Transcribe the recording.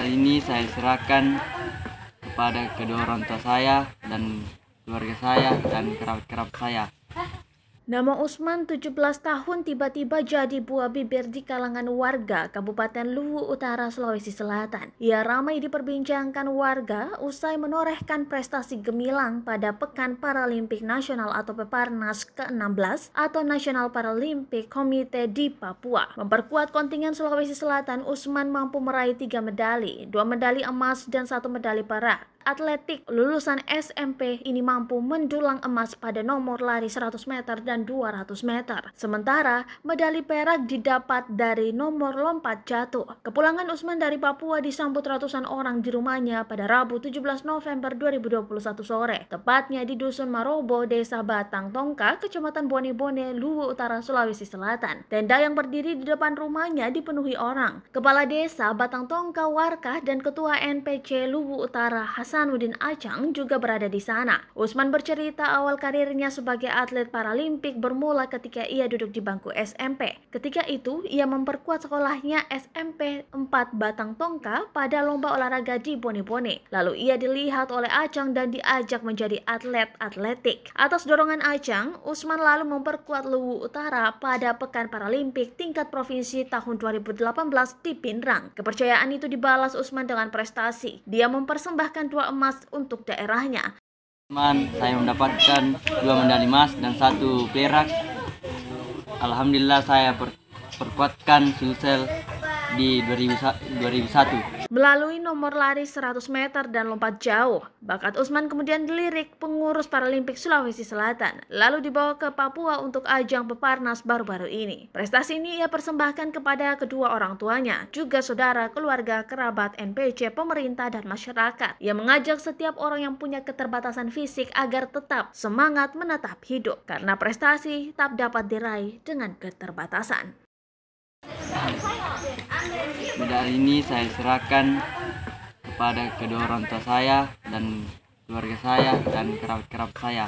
Medali ini saya serahkan kepada kedua orang tua saya dan keluarga saya dan kerabat-kerabat saya. Nama Usman 17 tahun tiba-tiba jadi buah bibir di kalangan warga Kabupaten Luwu Utara, Sulawesi Selatan. Ia ramai diperbincangkan warga usai menorehkan prestasi gemilang pada Pekan Paralimpik Nasional atau Peparnas ke-16 atau National Paralympic Committee di Papua. Memperkuat kontingen Sulawesi Selatan, Usman mampu meraih 3 medali, 2 medali emas dan 1 medali perak. Atletik lulusan SMP ini mampu mendulang emas pada nomor lari 100 meter dan 200 meter. Sementara medali perak didapat dari nomor lompat jatuh. Kepulangan Usman dari Papua disambut ratusan orang di rumahnya pada Rabu 17 November 2021 sore, tepatnya di Dusun Marobo, Desa Batang Tongka, Kecamatan Bone-Bone, Luwu Utara, Sulawesi Selatan. Tenda yang berdiri di depan rumahnya dipenuhi orang. Kepala Desa Batang Tongka Warkah dan Ketua NPC Luwu Utara Hasanuddin Acang juga berada di sana. Usman bercerita awal karirnya sebagai atlet paralimpik bermula ketika ia duduk di bangku SMP. Ketika itu, ia memperkuat sekolahnya SMP 4 Batang Tongka pada lomba olahraga di Bone-Bone. Lalu ia dilihat oleh Acang dan diajak menjadi atlet atletik. Atas dorongan Acang, Usman lalu memperkuat Luwu Utara pada Pekan Paralimpik tingkat provinsi tahun 2018 di Pinrang. Kepercayaan itu dibalas Usman dengan prestasi. Dia mempersembahkan 2 emas untuk daerahnya. Saya mendapatkan 2 medali emas dan 1 perak. Alhamdulillah saya perkuatkan Sulsel di 2001. Melalui nomor lari 100 meter dan lompat jauh, bakat Usman kemudian dilirik pengurus Paralimpik Sulawesi Selatan, lalu dibawa ke Papua untuk ajang Peparnas baru-baru ini. Prestasi ini ia persembahkan kepada kedua orang tuanya, juga saudara, keluarga, kerabat, NPC, pemerintah, dan masyarakat. Ia mengajak setiap orang yang punya keterbatasan fisik agar tetap semangat menatap hidup, karena prestasi tak dapat diraih dengan keterbatasan. Medali ini saya serahkan kepada kedua orang tua saya dan keluarga saya dan kerabat-kerabat saya.